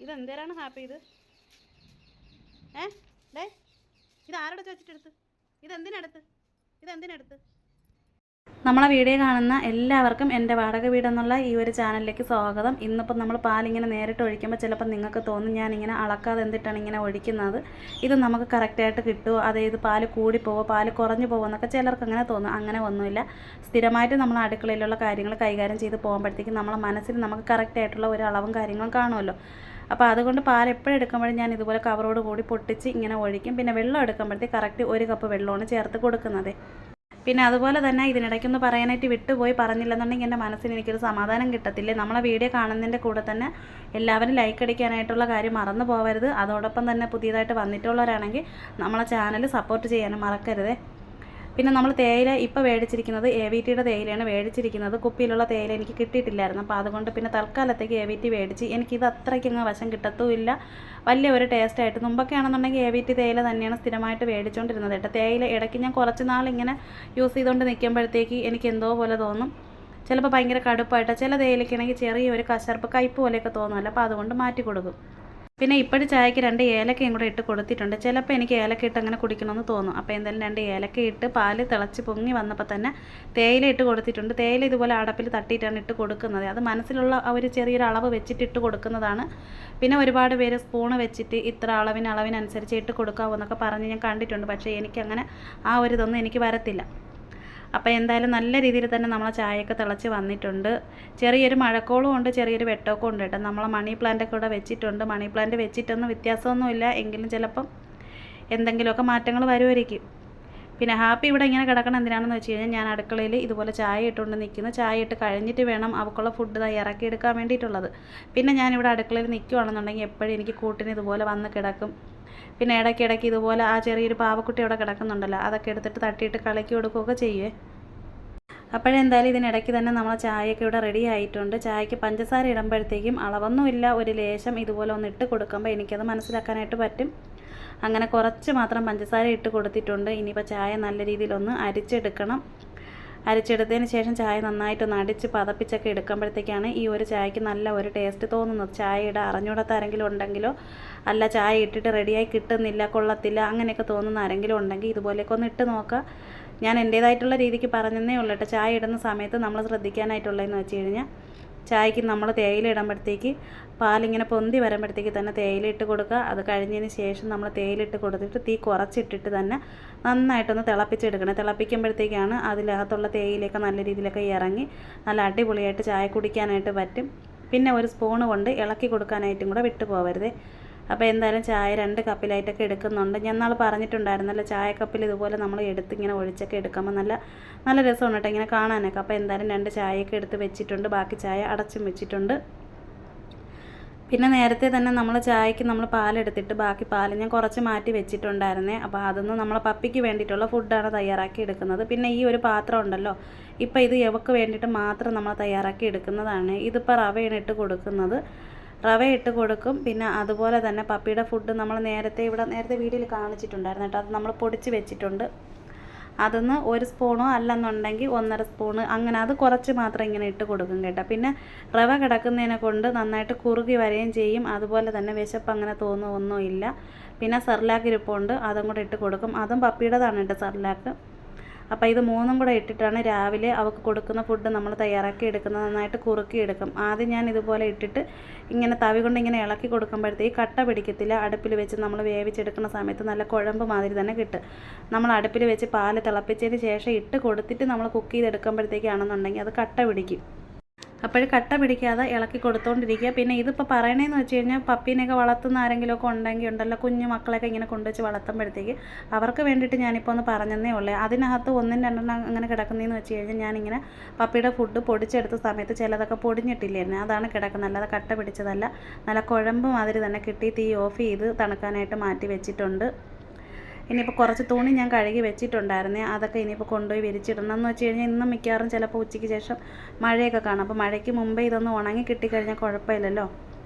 ഇതെന്തേരാണ് happy ഇത്? Day, ഇത് ആരോടത്ത് വെച്ചിട്ടെടുത്ത്? ഇതെന്തിനെടുത്ത്? നമ്മളെ വീഡിയോ കാണുന്ന എല്ലാവർക്കും എൻ്റെ വാടക വീടെന്നുള്ള ഈ ഒരു ചാനലിലേക്ക് സ്വാഗതം. ഇന്നിപ്പം നമ്മൾ പാലിങ്ങനെ നേരിട്ട് ഒഴിക്കുമ്പോൾ ചിലപ്പോൾ നിങ്ങൾക്ക് തോന്നും ഞാനിങ്ങനെ അളക്കാതെ എന്തിട്ടാണ് ഇങ്ങനെ ഒഴിക്കുന്നത്, ഇത് നമുക്ക് കറക്റ്റായിട്ട് കിട്ടുമോ, അതായത് പാല് കൂടിപ്പോവോ പാല് കുറഞ്ഞു പോകുമോ എന്നൊക്കെ ചിലർക്ക് അങ്ങനെ തോന്നും. അങ്ങനെ ഒന്നുമില്ല. സ്ഥിരമായിട്ട് നമ്മൾ അടുക്കളയിലുള്ള കാര്യങ്ങൾ കൈകാര്യം ചെയ്ത് പോകുമ്പോഴത്തേക്കും നമ്മളെ മനസ്സിൽ നമുക്ക് കറക്റ്റായിട്ടുള്ള ഒരു അളവും കാര്യങ്ങളും കാണുമല്ലോ. അപ്പോൾ അതുകൊണ്ട് പാൽ എപ്പോഴും എടുക്കുമ്പോഴും ഞാൻ ഇതുപോലെ കവറോട് കൂടി പൊട്ടിച്ച് ഇങ്ങനെ ഒഴിക്കും. പിന്നെ വെള്ളം എടുക്കുമ്പോഴത്തേക്ക് കറക്റ്റ് 1 കപ്പ് വെള്ളമാണ് ചേർത്ത് കൊടുക്കുന്നത്. പിന്നെ അതുപോലെ തന്നെ ഇതിനിടയ്ക്കൊന്ന് പറയാനായിട്ട് വിട്ടുപോയി, പറഞ്ഞില്ലെന്നുണ്ടെങ്കിൽ എൻ്റെ മനസ്സിന് എനിക്കൊരു സമാധാനം കിട്ടത്തില്ലേ. നമ്മളെ വീഡിയോ കാണുന്നതിൻ്റെ കൂടെ തന്നെ എല്ലാവരും ലൈക്ക് അടിക്കാനായിട്ടുള്ള കാര്യം മറന്നു പോകരുത്. അതോടൊപ്പം തന്നെ പുതിയതായിട്ട് വന്നിട്ടുള്ളവരാണെങ്കിൽ നമ്മളെ ചാനൽ സപ്പോർട്ട് ചെയ്യാനും മറക്കരുതേ. പിന്നെ നമ്മൾ തേയില ഇപ്പോൾ മേടിച്ചിരിക്കുന്നത് AVTയുടെ തേയിലയാണ് മേടിച്ചിരിക്കുന്നത്. കുപ്പിയിലുള്ള തേയില എനിക്ക് കിട്ടിയിട്ടില്ലായിരുന്നു. അപ്പോൾ അതുകൊണ്ട് പിന്നെ തൽക്കാലത്തേക്ക് AVT മേടിച്ച്. എനിക്കിത് അത്രയ്ക്കങ്ങ് വശം കിട്ടത്തുമില്ല, വലിയ ഒരു ടേസ്റ്റായിട്ട്. മുമ്പൊക്കെ ആണെന്നുണ്ടെങ്കിൽ AVT തേയില തന്നെയാണ് സ്ഥിരമായിട്ട് മേടിച്ചുകൊണ്ടിരുന്നത് കേട്ടോ. തേയില ഇടയ്ക്ക് ഞാൻ കുറച്ച് നാൾ ഇങ്ങനെ യൂസ് ചെയ്തുകൊണ്ട് നിൽക്കുമ്പോഴത്തേക്ക് എനിക്ക് എന്തോ പോലെ തോന്നും. ചിലപ്പോൾ ഭയങ്കര കടുപ്പായിട്ട്, ചില തേയിലയ്ക്കാണെങ്കിൽ ചെറിയൊരു കശർപ്പ് കയ്പ്പ് പോലെയൊക്കെ തോന്നുമല്ലോ. അപ്പോൾ അതുകൊണ്ട് മാറ്റി കൊടുക്കും. പിന്നെ ഇപ്പോഴും ചായക്ക് 2 ഏലക്കയും കൂടെ ഇട്ട് കൊടുത്തിട്ടുണ്ട്. ചിലപ്പോൾ എനിക്ക് ഏലക്ക ഇട്ട് അങ്ങനെ കുടിക്കണമെന്ന് തോന്നും. അപ്പോൾ എന്തായാലും 2 ഏലക്ക ഇട്ട് പാല് തിളച്ച് പൊങ്ങി വന്നപ്പോൾ തന്നെ തേയില ഇട്ട് കൊടുത്തിട്ടുണ്ട്. തേയില ഇതുപോലെ അടപ്പിൽ തട്ടിയിട്ടാണ് ഇട്ട് കൊടുക്കുന്നത്. അത് മനസ്സിലുള്ള ഒരു ചെറിയൊരു അളവ് വെച്ചിട്ട് ഇട്ട് കൊടുക്കുന്നതാണ്. പിന്നെ ഒരുപാട് പേര് സ്പൂണ് വെച്ചിട്ട് ഇത്ര അളവിനനുസരിച്ച് ഇട്ട് കൊടുക്കാവൂ പറഞ്ഞ് ഞാൻ കണ്ടിട്ടുണ്ട്. പക്ഷേ എനിക്കങ്ങനെ ആ ഒരു ഇതൊന്നും എനിക്ക് വരത്തില്ല. അപ്പോൾ എന്തായാലും നല്ല രീതിയിൽ തന്നെ നമ്മളെ ചായയൊക്കെ തിളച്ച് വന്നിട്ടുണ്ട്. ചെറിയൊരു മഴക്കോളും ഉണ്ട്, ചെറിയൊരു വെട്ടമൊക്കെ ഉണ്ട് കേട്ടോ. നമ്മളെ മണി പ്ലാന്റൊക്കെ ഇവിടെ വെച്ചിട്ടുണ്ട്. മണി പ്ലാന്റ് വെച്ചിട്ടൊന്നും വ്യത്യാസമൊന്നുമില്ല, എങ്കിലും ചിലപ്പം എന്തെങ്കിലുമൊക്കെ മാറ്റങ്ങൾ വരുമായിരിക്കും. പിന്നെ ഹാപ്പി ഇവിടെ ഇങ്ങനെ കിടക്കണം എന്തിനാണെന്ന് വെച്ച് കഴിഞ്ഞാൽ, ഞാൻ അടുക്കളയിൽ ഇതുപോലെ ചായ ഇട്ടുകൊണ്ട് നിൽക്കുന്നു. ചായ ഇട്ട് കഴിഞ്ഞിട്ട് വേണം അവൾക്കുള്ള ഫുഡ് ഇറക്കി എടുക്കാൻ വേണ്ടിയിട്ടുള്ളത്. പിന്നെ ഞാനിവിടെ അടുക്കളയിൽ നിൽക്കുകയാണെന്നുണ്ടെങ്കിൽ എപ്പോഴും എനിക്ക് കൂട്ടിന് ഇതുപോലെ വന്ന് കിടക്കും. പിന്നെ ഇടയ്ക്കിടയ്ക്ക് ഇതുപോലെ ആ ചെറിയൊരു പാവക്കുട്ടി അവിടെ കിടക്കുന്നുണ്ടല്ലോ, അതൊക്കെ എടുത്തിട്ട് തട്ടിയിട്ട് കളിക്കി കൊടുക്കുകയൊക്കെ ചെയ്യുവേ. അപ്പോഴെന്തായാലും ഇതിനിടയ്ക്ക് തന്നെ നമ്മൾ ചായയൊക്കെ ഇവിടെ റെഡി ആയിട്ടുണ്ട്. ചായക്ക് പഞ്ചസാര ഇടുമ്പോഴത്തേക്കും അളവൊന്നുമില്ല, ഒരു ലേശം ഇതുപോലെ ഒന്ന് ഇട്ട് കൊടുക്കുമ്പോൾ എനിക്കത് മനസ്സിലാക്കാനായിട്ട് പറ്റും. അങ്ങനെ കുറച്ച് മാത്രം പഞ്ചസാര ഇട്ട് കൊടുത്തിട്ടുണ്ട്. ഇനിയിപ്പോൾ ചായ നല്ല രീതിയിലൊന്ന് അരിച്ചെടുക്കണം. അരിച്ചെടുത്തതിന് ശേഷം ചായ നന്നായിട്ടൊന്ന് അടിച്ച് പതപ്പിച്ചൊക്കെ എടുക്കുമ്പോഴത്തേക്കാണ് ഈ ഒരു ചായക്ക് നല്ല ഒരു ടേസ്റ്റ് തോന്നുന്നത്. ചായയുടെ അറിഞ്ഞൂടാത്ത ആരെങ്കിലും ഉണ്ടെങ്കിലോ, അല്ല ചായ ഇട്ടിട്ട് റെഡിയായി കിട്ടുന്നില്ല, കൊള്ളത്തില്ല, അങ്ങനെയൊക്കെ തോന്നുന്ന ആരെങ്കിലും ഉണ്ടെങ്കിൽ ഇതുപോലെയൊക്കെ ഒന്ന് ഇട്ട് നോക്കുക. ഞാൻ എൻ്റേതായിട്ടുള്ള രീതിക്ക് പറഞ്ഞതേ ഉള്ളൂ കേട്ടോ. ചായ ഇടുന്ന സമയത്ത് നമ്മൾ ശ്രദ്ധിക്കാനായിട്ടുള്ളതെന്ന് വെച്ച് കഴിഞ്ഞാൽ, ചായക്ക് നമ്മൾ തേയില ഇടുമ്പോഴത്തേക്ക് പാലിങ്ങനെ പൊന്തി വരുമ്പോഴത്തേക്ക് തന്നെ തേയില ഇട്ട് കൊടുക്കുക. അത് കഴിഞ്ഞതിന് ശേഷം നമ്മൾ തേയില ഇട്ട് കൊടുത്തിട്ട് തീ കുറച്ചിട്ടിട്ട് തന്നെ നന്നായിട്ടൊന്ന് തിളപ്പിച്ചെടുക്കണം. തിളപ്പിക്കുമ്പോഴത്തേക്കാണ് അതിനകത്തുള്ള തേയിലയൊക്കെ നല്ല രീതിയിലൊക്കെ ഇറങ്ങി നല്ല അടിപൊളിയായിട്ട് ചായ കുടിക്കാനായിട്ട് പറ്റും. പിന്നെ ഒരു സ്പൂണ് കൊണ്ട് ഇളക്കി കൊടുക്കാനായിട്ടും കൂടെ വിട്ടു പോകരുതേ. അപ്പോൾ എന്തായാലും ചായ 2 കപ്പിലായിട്ടൊക്കെ എടുക്കുന്നുണ്ട്. ഞാൻ നാളെ പറഞ്ഞിട്ടുണ്ടായിരുന്നല്ലോ, ചായ കപ്പിൽ ഇതുപോലെ നമ്മൾ എടുത്ത് ഇങ്ങനെ ഒഴിച്ചൊക്കെ എടുക്കുമ്പോൾ നല്ല രസമാണ് കേട്ടോ ഇങ്ങനെ കാണാനൊക്കെ. അപ്പോൾ എന്തായാലും 2 ചായയൊക്കെ എടുത്ത് വെച്ചിട്ടുണ്ട്. ബാക്കി ചായ അടച്ചും വെച്ചിട്ടുണ്ട്. പിന്നെ നേരത്തെ തന്നെ നമ്മൾ ചായക്ക് നമ്മൾ പാലെടുത്തിട്ട് ബാക്കി പാൽ ഞാൻ കുറച്ച് മാറ്റി വെച്ചിട്ടുണ്ടായിരുന്നേ. അപ്പോൾ അതൊന്നും നമ്മളെ പപ്പിക്ക് വേണ്ടിയിട്ടുള്ള ഫുഡാണ് തയ്യാറാക്കി എടുക്കുന്നത്. പിന്നെ ഈ ഒരു പാത്രം ഉണ്ടല്ലോ, ഇപ്പോൾ ഇത് ഇവക്ക് വേണ്ടിയിട്ട് മാത്രം നമ്മൾ തയ്യാറാക്കി എടുക്കുന്നതാണ്. ഇതിപ്പോൾ റവയാണ് ഇട്ട് കൊടുക്കുന്നത്. റവ ഇട്ട് കൊടുക്കും. പിന്നെ അതുപോലെ തന്നെ പപ്പിയുടെ ഫുഡ് നമ്മൾ നേരത്തെ വീഡിയോയിൽ കാണിച്ചിട്ടുണ്ടായിരുന്നു കേട്ടോ. അത് നമ്മൾ പൊടിച്ച് വെച്ചിട്ടുണ്ട്. അതൊന്ന് 1 സ്പൂണോ അല്ലെന്നുണ്ടെങ്കിൽ 1.5 സ്പൂണ്, അങ്ങനെ അത് കുറച്ച് മാത്രം ഇങ്ങനെ ഇട്ട് കൊടുക്കും കേട്ടോ. പിന്നെ റവ കിടക്കുന്നതിനെ കൊണ്ട് നന്നായിട്ട് കുറുകി വരികയും ചെയ്യും. അതുപോലെ തന്നെ വിശപ്പ് അങ്ങനെ തോന്നുമൊന്നുമില്ല. പിന്നെ സെർലാക്ക് ഇരിപ്പുണ്ട്, അതും കൂടെ ഇട്ട് കൊടുക്കും. അതും പപ്പിയുടേതാണ് കേട്ടോ സെർലാക്ക്. അപ്പോൾ ഇത് 3ഉം കൂടെ ഇട്ടിട്ടാണ് രാവിലെ അവൾക്ക് കൊടുക്കുന്ന ഫുഡ് നമ്മൾ തയ്യാറാക്കി എടുക്കുന്നത്. നന്നായിട്ട് കുറുക്കി എടുക്കും. ആദ്യം ഞാൻ ഇതുപോലെ ഇട്ടിട്ട് ഇങ്ങനെ തവി കൊണ്ട് ഇങ്ങനെ ഇളക്കി കൊടുക്കുമ്പോഴത്തേക്ക് കട്ട പിടിക്കത്തില്ല. അടുപ്പിൽ വെച്ച് നമ്മൾ വേവിച്ചെടുക്കുന്ന സമയത്ത് നല്ല കുഴമ്പ് മാതിരി തന്നെ കിട്ടും. നമ്മൾ അടുപ്പിൽ വെച്ച് പാല് തിളപ്പിച്ചതിന് ശേഷം ഇട്ട് കൊടുത്തിട്ട് നമ്മൾ കുക്ക് ചെയ്തെടുക്കുമ്പോഴത്തേക്കാണെന്നുണ്ടെങ്കിൽ അത് കട്ട പിടിക്കും. അപ്പോൾ കട്ട പിടിക്കാതെ ഇളക്കി കൊടുത്തുകൊണ്ടിരിക്കുക. പിന്നെ ഇതിപ്പോൾ പറയണതെന്ന് വെച്ച് കഴിഞ്ഞാൽ, പപ്പീനെയൊക്കെ വളർത്തുന്ന ആരെങ്കിലുമൊക്കെ ഉണ്ടെങ്കിൽ ഉണ്ടല്ലോ, കുഞ്ഞു മക്കളെയൊക്കെ ഇങ്ങനെ കൊണ്ടുവച്ച് വളർത്തുമ്പോഴത്തേക്ക് അവർക്ക് വേണ്ടിയിട്ട് ഞാനിപ്പോൾ ഒന്ന് പറഞ്ഞതേ ഉള്ളൂ. അതിനകത്ത് 1 2 അങ്ങനെ കിടക്കുന്നതെന്ന് വെച്ച് കഴിഞ്ഞാൽ, ഞാനിങ്ങനെ പപ്പിയുടെ ഫുഡ് പൊടിച്ചെടുത്ത സമയത്ത് ചിലതൊക്കെ പൊടിഞ്ഞിട്ടില്ലായിരുന്നു, അതാണ് കിടക്കുന്നത്. അല്ലാതെ കട്ട പിടിച്ചതല്ല, നല്ല കുഴമ്പ് മാതിരി തന്നെ കിട്ടി. തീ ഓഫ് ചെയ്ത് തണുക്കാനായിട്ട് മാറ്റി വെച്ചിട്ടുണ്ട്. ഇനിയിപ്പോൾ കുറച്ച് തുണി ഞാൻ കഴുകി വെച്ചിട്ടുണ്ടായിരുന്നേ, അതൊക്കെ ഇനിയിപ്പോൾ കൊണ്ടുപോയി വിരിച്ചിടണം. എന്ന് വെച്ച് കഴിഞ്ഞാൽ ഇന്നും മിക്കവാറും ചിലപ്പോൾ ഉച്ചയ്ക്ക് ശേഷം മഴയൊക്കെ കാണും. അപ്പോൾ മഴയ്ക്ക് മുമ്പേ ഇതൊന്ന് ഉണങ്ങി കിട്ടിക്കഴിഞ്ഞാൽ കുഴപ്പമില്ലല്ലോ.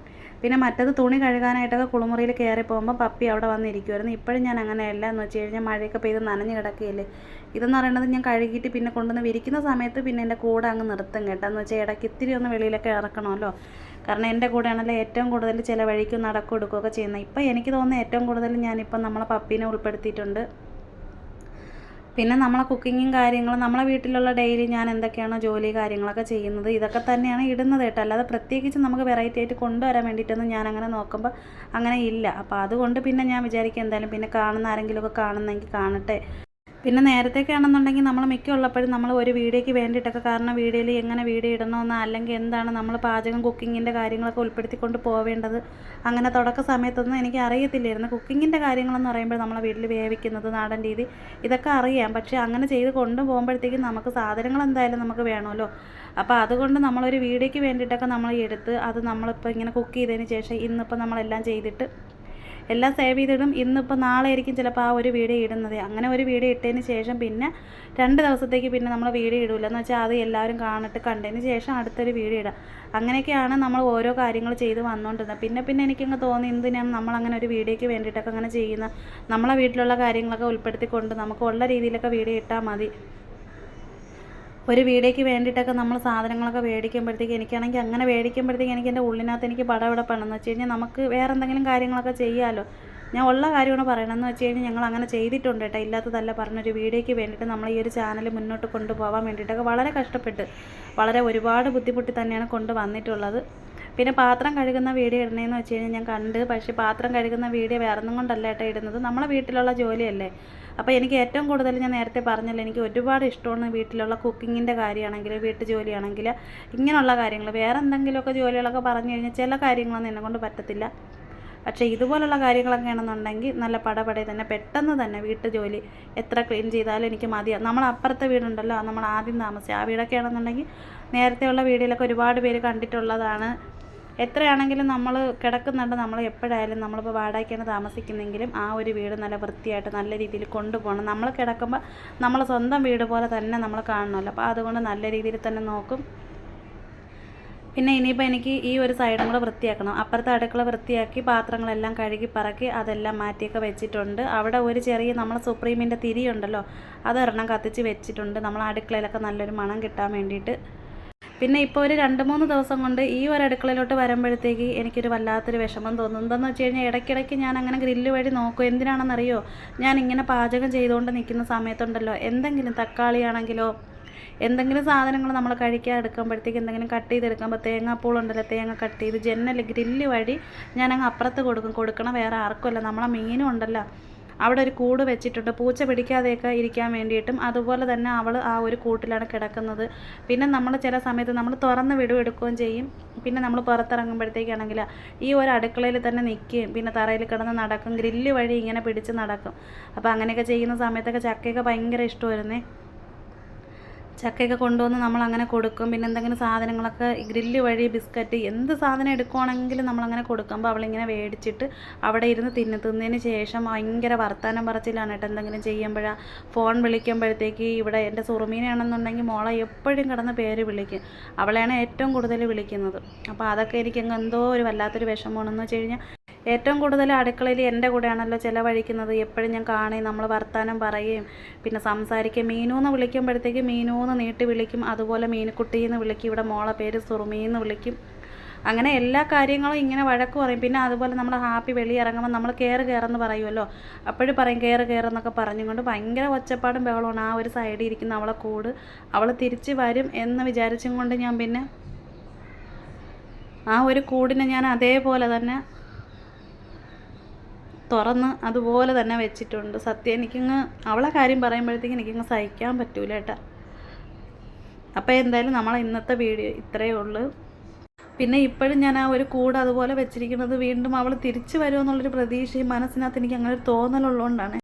പിന്നെ മറ്റത് തുണി കഴുകാനായിട്ടൊക്കെ കുളിമുറിയിൽ കയറി പോകുമ്പോൾ പപ്പി അവിടെ വന്നിരിക്കുമായിരുന്നു. ഇപ്പോഴും ഞാൻ അങ്ങനെയല്ല. എന്ന് വെച്ച് കഴിഞ്ഞാൽ മഴയൊക്കെ പെയ്ത് നനഞ്ഞ് കിടക്കുകയില്ലേ. ഇതെന്ന് പറയുന്നത് ഞാൻ കഴുകിയിട്ട് പിന്നെ കൊണ്ടുവന്ന് വിരിക്കുന്ന സമയത്ത് പിന്നെ എൻ്റെ കൂടെ അങ്ങ് നിർത്തും കേട്ടോ. എന്ന് വെച്ചാൽ ഇടയ്ക്ക് ഇത്തിരി ഒന്ന് വെളിയിലൊക്കെ ഇറക്കണമല്ലോ. കാരണം എൻ്റെ കൂടെയാണല്ലോ ഏറ്റവും കൂടുതൽ ചിലവഴിക്കും നടക്കും എടുക്കുകയൊക്കെ ചെയ്യുന്നത്. ഇപ്പം എനിക്ക് തോന്നുന്നത് ഏറ്റവും കൂടുതൽ ഞാനിപ്പം നമ്മളെ പപ്പീനെ ഉൾപ്പെടുത്തിയിട്ടുണ്ട്. പിന്നെ നമ്മളെ കുക്കിങ്ങും കാര്യങ്ങളും നമ്മളെ വീട്ടിലുള്ള ഡെയിലി ഞാൻ എന്തൊക്കെയാണോ ജോലി കാര്യങ്ങളൊക്കെ ചെയ്യുന്നത് ഇതൊക്കെ തന്നെയാണ് ഇടുന്നത് കേട്ടോ. അല്ലാതെ പ്രത്യേകിച്ച് നമുക്ക് വെറൈറ്റി ആയിട്ട് കൊണ്ടുവരാൻ വേണ്ടിയിട്ടൊന്നും ഞാൻ അങ്ങനെ നോക്കുമ്പോൾ അങ്ങനെ ഇല്ല. അപ്പോൾ അതുകൊണ്ട് പിന്നെ ഞാൻ വിചാരിക്കും എന്തായാലും പിന്നെ കാണുന്ന ആരെങ്കിലുമൊക്കെ കാണുന്നെങ്കിൽ കാണട്ടെ. പിന്നെ നേരത്തെയൊക്കെ ആണെന്നുണ്ടെങ്കിൽ നമ്മൾ മിക്ക ഉള്ളപ്പോഴും നമ്മൾ ഒരു വീഡിയോയ്ക്ക് വേണ്ടിയിട്ടൊക്കെ, കാരണം വീഡിയോയിൽ എങ്ങനെ വീഡിയോ ഇടണമെന്ന് അല്ലെങ്കിൽ എന്താണ് നമ്മൾ പാചകം കുക്കിങ്ങിൻ്റെ കാര്യങ്ങളൊക്കെ ഉൾപ്പെടുത്തിക്കൊണ്ട് പോവേണ്ടത്, അങ്ങനെ തുടക്ക സമയത്തൊന്നും എനിക്ക് അറിയത്തില്ലായിരുന്നു. കുക്കിങ്ങിൻ്റെ കാര്യങ്ങളെന്ന് പറയുമ്പോൾ നമ്മളെ വീട്ടിൽ വേവിക്കുന്നത് നാടൻ രീതി ഇതൊക്കെ അറിയാം. പക്ഷേ അങ്ങനെ ചെയ്ത് കൊണ്ടുപോകുമ്പോഴത്തേക്കും നമുക്ക് സാധനങ്ങൾ എന്തായാലും നമുക്ക് വേണമല്ലോ. അപ്പോൾ അതുകൊണ്ട് നമ്മളൊരു വീഡിയോയ്ക്ക് വേണ്ടിയിട്ടൊക്കെ നമ്മൾ എടുത്ത് അത് നമ്മളിപ്പോൾ ഇങ്ങനെ കുക്ക് ചെയ്തതിന് ശേഷം ഇന്നിപ്പോൾ നമ്മളെല്ലാം ചെയ്തിട്ട് എല്ലാം സേവ് ചെയ്തിടും. ഇന്നിപ്പോൾ നാളെ ആയിരിക്കും ചിലപ്പോൾ ആ ഒരു വീഡിയോ ഇടുന്നത്. അങ്ങനെ ഒരു വീഡിയോ ഇട്ടതിന് ശേഷം പിന്നെ 2 ദിവസത്തേക്ക് പിന്നെ നമ്മൾ വീഡിയോ ഇടില്ല. എന്ന് വെച്ചാൽ അത് എല്ലാവരും കണ്ടതിന് ശേഷം അടുത്തൊരു വീഡിയോ ഇടാം. അങ്ങനെയൊക്കെയാണ് നമ്മൾ ഓരോ കാര്യങ്ങൾ ചെയ്ത് വന്നുകൊണ്ടിരുന്നത്. പിന്നെ എനിക്കങ്ങ് തോന്നി എന്തിനാണ് നമ്മളങ്ങനെ ഒരു വീഡിയോയ്ക്ക് വേണ്ടിയിട്ടൊക്കെ അങ്ങനെ ചെയ്യുന്നത്. നമ്മളെ വീട്ടിലുള്ള കാര്യങ്ങളൊക്കെ ഉൾപ്പെടുത്തിക്കൊണ്ട് നമുക്ക് ഉള്ള രീതിയിലൊക്കെ വീഡിയോ ഇട്ടാൽ മതി. ഒരു വീഡിയോയ്ക്ക് വേണ്ടിയിട്ടൊക്കെ നമ്മൾ സാധനങ്ങളൊക്കെ മേടിക്കുമ്പോഴത്തേക്ക് എനിക്കാണെങ്കിൽ അങ്ങനെ മേടിക്കുമ്പോഴത്തേക്ക് എനിക്ക് എൻ്റെ ഉള്ളിനകത്ത് എനിക്ക് പടപടപ്പെണെന്ന് വെച്ച് കഴിഞ്ഞാൽ നമുക്ക് വേറെ എന്തെങ്കിലും കാര്യങ്ങളൊക്കെ ചെയ്യാമല്ലോ. ഞാൻ ഉള്ള കാര്യമാണ് പറയണമെന്ന് വെച്ച് കഴിഞ്ഞാൽ ഞങ്ങൾ അങ്ങനെ ചെയ്തിട്ടുണ്ട് കേട്ടോ. ഇല്ലാത്തതല്ല, പറഞ്ഞൊരു വീഡിയോയ്ക്ക് വേണ്ടിയിട്ട് നമ്മൾ ഈ ഒരു ചാനൽ മുന്നോട്ട് കൊണ്ടുപോകാൻ വേണ്ടിയിട്ടൊക്കെ വളരെ കഷ്ടപ്പെട്ട് ഒരുപാട് ബുദ്ധിമുട്ടി തന്നെയാണ് കൊണ്ടുവന്നിട്ടുള്ളത്. പിന്നെ പാത്രം കഴുകുന്ന വീഡിയോ ഇടണേന്ന് വെച്ച് കഴിഞ്ഞാൽ ഞാൻ കണ്ട്. പക്ഷേ പാത്രം കഴുകുന്ന വീഡിയോ വേറൊന്നും കൊണ്ടല്ല കേട്ടോ ഇടുന്നത്, നമ്മളെ വീട്ടിലുള്ള ജോലിയല്ലേ. അപ്പോൾ എനിക്ക് ഏറ്റവും കൂടുതൽ ഞാൻ നേരത്തെ പറഞ്ഞല്ലോ, എനിക്ക് ഒരുപാട് ഇഷ്ടമാണ് വീട്ടിലുള്ള കുക്കിങ്ങിൻ്റെ കാര്യമാണെങ്കിൽ വീട്ടു ജോലിയാണെങ്കിൽ ഇങ്ങനെയുള്ള കാര്യങ്ങൾ. വേറെ എന്തെങ്കിലുമൊക്കെ ജോലികളൊക്കെ പറഞ്ഞു കഴിഞ്ഞാൽ ചില കാര്യങ്ങളൊന്നും എന്നെക്കൊണ്ട് പറ്റത്തില്ല. പക്ഷേ ഇതുപോലുള്ള കാര്യങ്ങളൊക്കെ ആണെന്നുണ്ടെങ്കിൽ നല്ല പടപടെ തന്നെ പെട്ടെന്ന് തന്നെ വീട്ടു ജോലി എത്ര ക്ലീൻ ചെയ്താലും എനിക്ക് മതിയാവും. നമ്മൾ അപ്പുറത്തെ വീടുണ്ടല്ലോ, നമ്മൾ ആദ്യം താമസിച്ച ആ വീടൊക്കെ ആണെന്നുണ്ടെങ്കിൽ നേരത്തെയുള്ള വീഡിയോയിലൊക്കെ ഒരുപാട് പേര് കണ്ടിട്ടുള്ളതാണ്. എത്രയാണെങ്കിലും നമ്മൾ കിടക്കുന്നുണ്ട്, നമ്മൾ എപ്പോഴായാലും നമ്മളിപ്പോൾ വാടകയ്ക്കാണ് താമസിക്കുന്നെങ്കിലും ആ ഒരു വീട് നല്ല വൃത്തിയായിട്ട് നല്ല രീതിയിൽ കൊണ്ടുപോകണം. നമ്മൾ കിടക്കുമ്പോൾ നമ്മൾ സ്വന്തം വീട് പോലെ തന്നെ നമ്മൾ കാണണമല്ലോ. അപ്പോൾ അതുകൊണ്ട് നല്ല രീതിയിൽ തന്നെ നോക്കും. പിന്നെ ഇനിയിപ്പോൾ എനിക്ക് ഈ ഒരു സൈഡും കൂടെ വൃത്തിയാക്കണം. അപ്പുറത്തെ അടുക്കള വൃത്തിയാക്കി പാത്രങ്ങളെല്ലാം കഴുകി പറക്കി അതെല്ലാം മാറ്റിയൊക്കെ വെച്ചിട്ടുണ്ട്. അവിടെ ഒരു ചെറിയ നമ്മൾ സുപ്രീമിൻ്റെ തിരിയുണ്ടല്ലോ, അതൊരെണ്ണം കത്തിച്ച് വെച്ചിട്ടുണ്ട് നമ്മൾ അടുക്കളയിലൊക്കെ നല്ലൊരു മണം കിട്ടാൻ വേണ്ടിയിട്ട്. പിന്നെ ഇപ്പോൾ ഒരു 2-3 ദിവസം കൊണ്ട് ഈ ഒരു അടുക്കളയിലോട്ട് വരുമ്പോഴത്തേക്ക് എനിക്കൊരു വല്ലാത്തൊരു വിഷമം തോന്നും. എന്താണെന്ന് വെച്ച് കഴിഞ്ഞാൽ ഇടയ്ക്കിടയ്ക്ക് ഞാൻ അങ്ങനെ ഗ്രില്ല് വഴി നോക്കും. എന്തിനാണെന്നറിയോ, ഞാൻ ഇങ്ങനെ പാചകം ചെയ്തുകൊണ്ട് നിൽക്കുന്ന സമയത്തുണ്ടല്ലോ എന്തെങ്കിലും തക്കാളിയാണെങ്കിലോ എന്തെങ്കിലും സാധനങ്ങൾ നമ്മൾ കഴിക്കാൻ എടുക്കുമ്പോഴത്തേക്ക് എന്തെങ്കിലും കട്ട് ചെയ്തെടുക്കുമ്പോൾ തേങ്ങാപ്പൂളുണ്ടല്ലോ, തേങ്ങ കട്ട് ചെയ്ത് ജനൽ ഗ്രില്ല് വഴി ഞാനങ്ങ് അപ്പുറത്ത് കൊടുക്കണം. വേറെ ആർക്കുമല്ല, നമ്മളെ മീനും ഉണ്ടല്ലോ അവിടെ ഒരു കൂട് വെച്ചിട്ടുണ്ട് പൂച്ച പിടിക്കാതെയൊക്കെ ഇരിക്കാൻ വേണ്ടിയിട്ടും. അതുപോലെ തന്നെ അവൾ ആ ഒരു കൂട്ടിലാണ് കിടക്കുന്നത്. പിന്നെ നമ്മൾ ചില സമയത്ത് നമ്മൾ തുറന്ന് എടുക്കുകയും ചെയ്യും. പിന്നെ നമ്മൾ പുറത്തിറങ്ങുമ്പോഴത്തേക്കാണെങ്കിൽ ഈ ഒരു അടുക്കളയിൽ തന്നെ നിൽക്കുകയും പിന്നെ തറയിൽ കിടന്ന് നടക്കും, ഗ്രില്ല് വഴി ഇങ്ങനെ പിടിച്ച് നടക്കും. അപ്പോൾ അങ്ങനെയൊക്കെ ചെയ്യുന്ന സമയത്തൊക്കെ ചക്കയൊക്കെ ഭയങ്കര ഇഷ്ടമായിരുന്നേ. ചക്കയൊക്കെ കൊണ്ടുവന്ന് നമ്മളങ്ങനെ കൊടുക്കും. പിന്നെ എന്തെങ്കിലും സാധനങ്ങളൊക്കെ ഗ്രില്ല് വഴി ബിസ്ക്കറ്റ് എന്ത് സാധനം എടുക്കുവാണെങ്കിലും നമ്മളങ്ങനെ കൊടുക്കുമ്പോൾ അവളിങ്ങനെ മേടിച്ചിട്ട് അവിടെ ഇരുന്ന് തിന്നതിന് ശേഷം ഭയങ്കര വർത്താനം പറച്ചിലാണ് കേട്ടോ. എന്തെങ്കിലും ചെയ്യുമ്പോഴാണ് ഫോൺ വിളിക്കുമ്പോഴത്തേക്ക് ഇവിടെ എൻ്റെ സുറുമീനാണെന്നുണ്ടെങ്കിൽ മോളെ എപ്പോഴും കിടന്ന് പേര് വിളിക്കും. അവളെയാണ് ഏറ്റവും കൂടുതൽ വിളിക്കുന്നത്. അപ്പോൾ അതൊക്കെ എനിക്കങ്ങ് എന്തോ ഒരു വല്ലാത്തൊരു വിഷമമാണെന്ന് വെച്ച് കഴിഞ്ഞാൽ ഏറ്റവും കൂടുതൽ അടുക്കളയിൽ എൻ്റെ കൂടെയാണല്ലോ ചിലവഴിക്കുന്നത്. എപ്പോഴും ഞാൻ കാണുകയും നമ്മൾ വർത്താനം പറയുകയും പിന്നെ സംസാരിക്കുകയും. മീനൂന്ന് വിളിക്കുമ്പോഴത്തേക്ക് മീനൂന്ന് നീട്ടി വിളിക്കും. അതുപോലെ മീനുക്കുട്ടീന്ന് വിളിക്കും. ഇവിടെ മോളെ പേര് സുറുമീന്ന് വിളിക്കും. അങ്ങനെ എല്ലാ കാര്യങ്ങളും ഇങ്ങനെ വഴക്ക് പറയും. പിന്നെ അതുപോലെ നമ്മൾ ഹാപ്പി വെളിയിറങ്ങുമ്പോൾ നമ്മൾ കയറെന്ന് പറയുമല്ലോ, അപ്പോഴും പറയും കയറെന്നൊക്കെ പറഞ്ഞുകൊണ്ട് ഭയങ്കര ഒച്ചപ്പാടും ബഹളമാണ് ആ ഒരു സൈഡിൽ ഇരിക്കുന്ന അവളെ കൂട്. അവൾ തിരിച്ച് വരും എന്ന് വിചാരിച്ചും കൊണ്ട് ഞാൻ പിന്നെ ആ ഒരു കൂടിനെ ഞാൻ അതേപോലെ തന്നെ തുറന്ന് അതുപോലെ തന്നെ വെച്ചിട്ടുണ്ട്. സത്യം എനിക്കങ്ങ് അവളെ കാര്യം പറയുമ്പോഴത്തേക്കും എനിക്കങ്ങ് സഹിക്കാൻ പറ്റൂല കേട്ടോ. അപ്പോൾ എന്തായാലും നമ്മളെ ഇന്നത്തെ വീഡിയോ ഇത്രയേ ഉള്ളൂ. പിന്നെ ഇപ്പോഴും ഞാൻ ആ ഒരു കൂട് അതുപോലെ വെച്ചിരിക്കുന്നത് വീണ്ടും അവൾ തിരിച്ചു വരുമെന്നുള്ളൊരു പ്രതീക്ഷയും മനസ്സിനകത്ത് എനിക്ക് അങ്ങനെ ഒരു തോന്നലുള്ളതുകൊണ്ടാണ്.